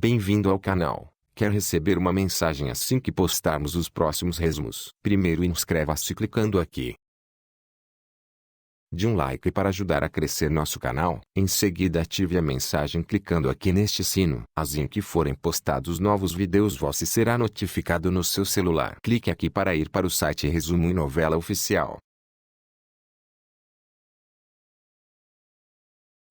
Bem-vindo ao canal. Quer receber uma mensagem assim que postarmos os próximos resumos? Primeiro inscreva-se clicando aqui. Dê um like para ajudar a crescer nosso canal. Em seguida ative a mensagem clicando aqui neste sino. Assim que forem postados novos vídeos você será notificado no seu celular. Clique aqui para ir para o site Resumo e Novela Oficial.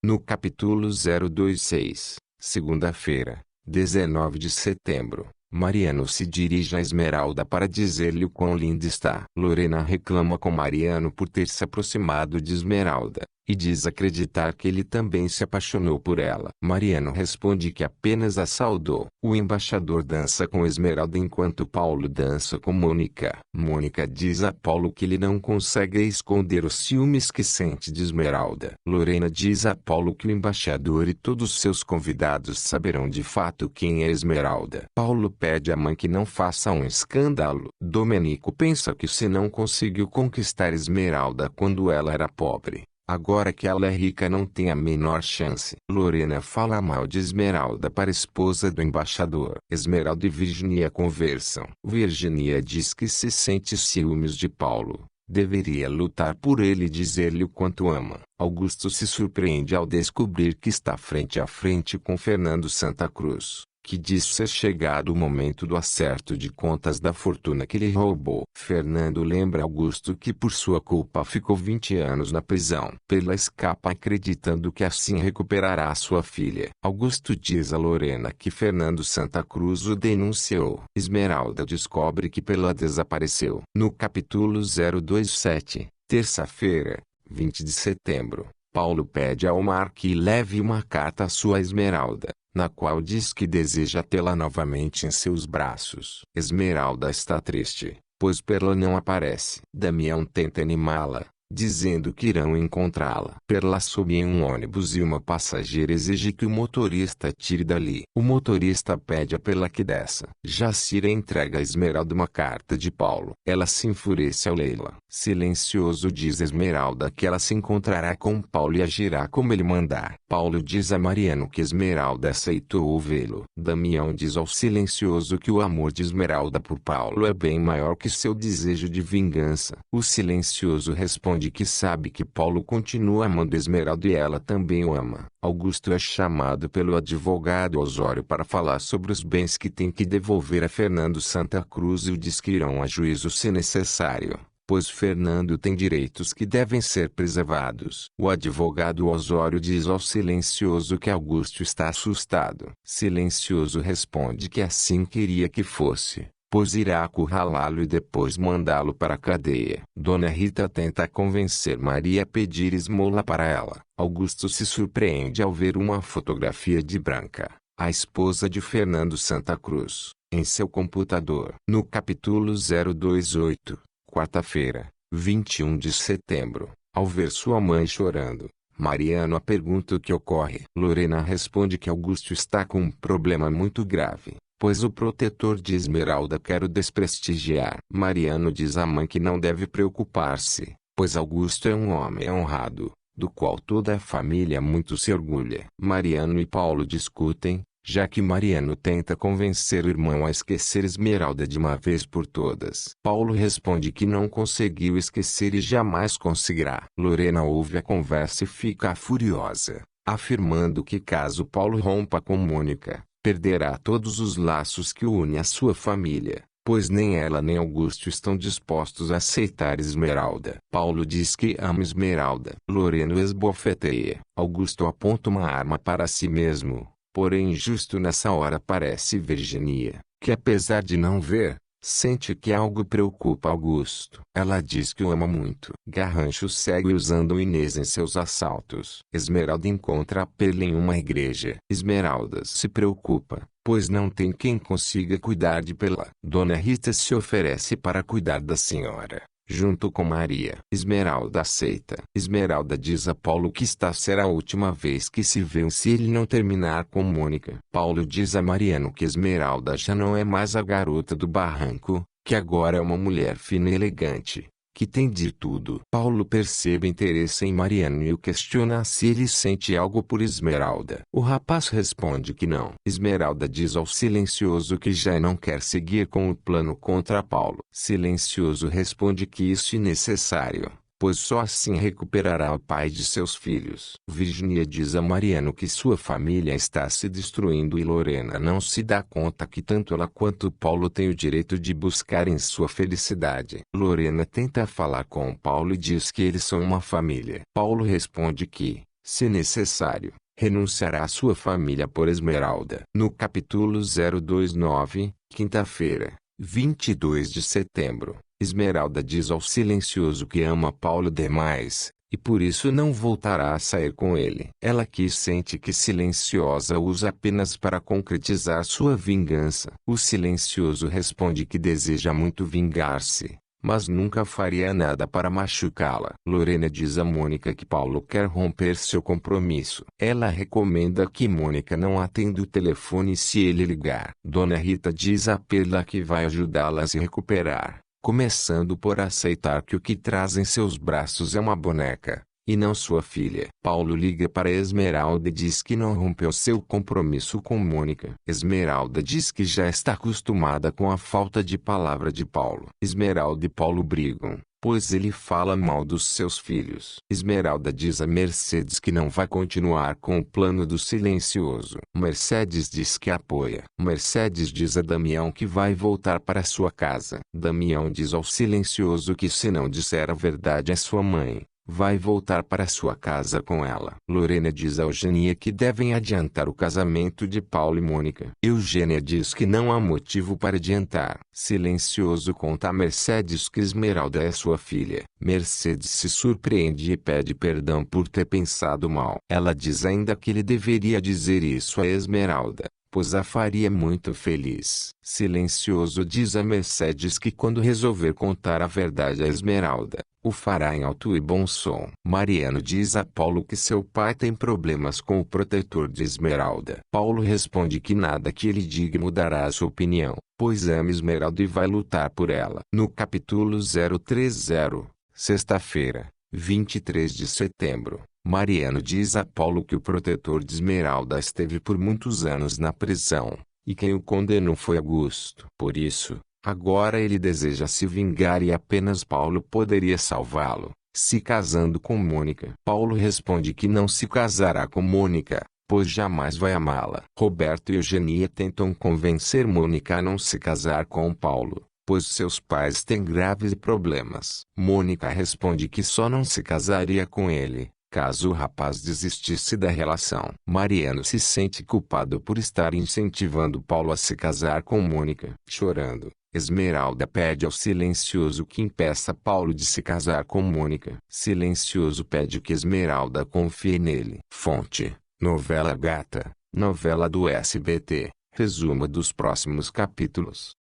No capítulo 026, segunda-feira, 19 de setembro, Mariano se dirige a Esmeralda para dizer-lhe o quão linda está. Lorena reclama com Mariano por ter se aproximado de Esmeralda, e diz acreditar que ele também se apaixonou por ela. Mariano responde que apenas a saudou. O embaixador dança com Esmeralda enquanto Paulo dança com Mônica. Mônica diz a Paulo que ele não consegue esconder os ciúmes que sente de Esmeralda. Lorena diz a Paulo que o embaixador e todos seus convidados saberão de fato quem é Esmeralda. Paulo pede à mãe que não faça um escândalo. Domenico pensa que se não conseguiu conquistar Esmeralda quando ela era pobre, agora que ela é rica não tem a menor chance. Lorena fala mal de Esmeralda para a esposa do embaixador. Esmeralda e Virginia conversam. Virginia diz que se sente ciúmes de Paulo. Deveria lutar por ele e dizer-lhe o quanto ama. Augusto se surpreende ao descobrir que está frente a frente com Fernando Santa Cruz, que diz ser chegado o momento do acerto de contas da fortuna que lhe roubou. Fernando lembra Augusto que por sua culpa ficou 20 anos na prisão. Pela escapa acreditando que assim recuperará sua filha. Augusto diz a Lorena que Fernando Santa Cruz o denunciou. Esmeralda descobre que Pela desapareceu. No capítulo 027, terça-feira, 20 de setembro, Paulo pede a Omar que leve uma carta à sua Esmeralda, na qual diz que deseja tê-la novamente em seus braços. Esmeralda está triste, pois Perla não aparece. Damião tenta animá-la, dizendo que irão encontrá-la. Perla sobe em um ônibus e uma passageira exige que o motorista tire dali. O motorista pede a Perla que desça. Jacira entrega a Esmeralda uma carta de Paulo. Ela se enfurece ao lê-la. Silencioso diz Esmeralda que ela se encontrará com Paulo e agirá como ele mandar. Paulo diz a Mariano que Esmeralda aceitou ouvi-lo. Damião diz ao Silencioso que o amor de Esmeralda por Paulo é bem maior que seu desejo de vingança. O Silencioso responde que sabe que Paulo continua amando Esmeralda e ela também o ama. Augusto é chamado pelo advogado Osório para falar sobre os bens que tem que devolver a Fernando Santa Cruz e o diz que irão a juízo se necessário, pois Fernando tem direitos que devem ser preservados. O advogado Osório diz ao Silencioso que Augusto está assustado. Silencioso responde que assim queria que fosse, pois irá acurralá-lo e depois mandá-lo para a cadeia. Dona Rita tenta convencer Maria a pedir esmola para ela. Augusto se surpreende ao ver uma fotografia de Branca, a esposa de Fernando Santa Cruz, em seu computador. No capítulo 028, quarta-feira, 21 de setembro, ao ver sua mãe chorando, Mariano a pergunta o que ocorre. Lorena responde que Augusto está com um problema muito grave, pois o protetor de Esmeralda quer o desprestigiar. Mariano diz à mãe que não deve preocupar-se, pois Augusto é um homem honrado, do qual toda a família muito se orgulha. Mariano e Paulo discutem, já que Mariano tenta convencer o irmão a esquecer Esmeralda de uma vez por todas. Paulo responde que não conseguiu esquecer e jamais conseguirá. Lorena ouve a conversa e fica furiosa, afirmando que caso Paulo rompa com Mônica, perderá todos os laços que o unem à sua família, pois nem ela nem Augusto estão dispostos a aceitar Esmeralda. Paulo diz que ama Esmeralda. Lorena esbofeteia. Augusto aponta uma arma para si mesmo, porém justo nessa hora aparece Virginia, que apesar de não ver, sente que algo preocupa Augusto. Ela diz que o ama muito. Garrancho segue usando Inês em seus assaltos. Esmeralda encontra a Perla em uma igreja. Esmeralda se preocupa, pois não tem quem consiga cuidar de Perla. Dona Rita se oferece para cuidar da senhora, junto com Maria. Esmeralda aceita. Esmeralda diz a Paulo que esta será a última vez que se vê se ele não terminar com Mônica. Paulo diz a Mariano que Esmeralda já não é mais a garota do barranco, que agora é uma mulher fina e elegante, que tem de tudo. Paulo percebe interesse em Mariano e o questiona se ele sente algo por Esmeralda. O rapaz responde que não. Esmeralda diz ao Silencioso que já não quer seguir com o plano contra Paulo. Silencioso responde que isso é necessário, pois só assim recuperará o pai de seus filhos. Virginia diz a Mariano que sua família está se destruindo e Lorena não se dá conta que tanto ela quanto Paulo têm o direito de buscar em sua felicidade. Lorena tenta falar com Paulo e diz que eles são uma família. Paulo responde que, se necessário, renunciará à sua família por Esmeralda. No capítulo 029, quinta-feira, 22 de setembro. Esmeralda diz ao Silencioso que ama Paulo demais, e por isso não voltará a sair com ele. Ela que sente que Silenciosa usa apenas para concretizar sua vingança. O Silencioso responde que deseja muito vingar-se, mas nunca faria nada para machucá-la. Lorena diz a Mônica que Paulo quer romper seu compromisso. Ela recomenda que Mônica não atenda o telefone se ele ligar. Dona Rita diz a Perla que vai ajudá-la a se recuperar, começando por aceitar que o que traz em seus braços é uma boneca, e não sua filha. Paulo liga para Esmeralda e diz que não rompeu seu compromisso com Mônica. Esmeralda diz que já está acostumada com a falta de palavra de Paulo. Esmeralda e Paulo brigam, pois ele fala mal dos seus filhos. Esmeralda diz a Mercedes que não vai continuar com o plano do Silencioso. Mercedes diz que apoia. Mercedes diz a Damião que vai voltar para sua casa. Damião diz ao Silencioso que se não disser a verdade à sua mãe, vai voltar para sua casa com ela. Lorena diz a Eugênia que devem adiantar o casamento de Paulo e Mônica. Eugênia diz que não há motivo para adiantar. Silencioso conta a Mercedes que Esmeralda é sua filha. Mercedes se surpreende e pede perdão por ter pensado mal. Ela diz ainda que ele deveria dizer isso a Esmeralda, pois a faria muito feliz. Silencioso diz a Mercedes que quando resolver contar a verdade a Esmeralda, o fará em alto e bom som. Mariano diz a Paulo que seu pai tem problemas com o protetor de Esmeralda. Paulo responde que nada que ele diga mudará a sua opinião, pois ama Esmeralda e vai lutar por ela. No capítulo 030, sexta-feira, 23 de setembro. Mariano diz a Paulo que o protetor de Esmeralda esteve por muitos anos na prisão, e quem o condenou foi Augusto. Por isso, agora ele deseja se vingar e apenas Paulo poderia salvá-lo, se casando com Mônica. Paulo responde que não se casará com Mônica, pois jamais vai amá-la. Roberto e Eugênia tentam convencer Mônica a não se casar com Paulo, pois seus pais têm graves problemas. Mônica responde que só não se casaria com ele caso o rapaz desistisse da relação. Mariano se sente culpado por estar incentivando Paulo a se casar com Mônica. Chorando, Esmeralda pede ao Silencioso que impeça Paulo de se casar com Mônica. Silencioso pede que Esmeralda confie nele. Fonte: Novela Gata, novela do SBT. Resumo dos próximos capítulos.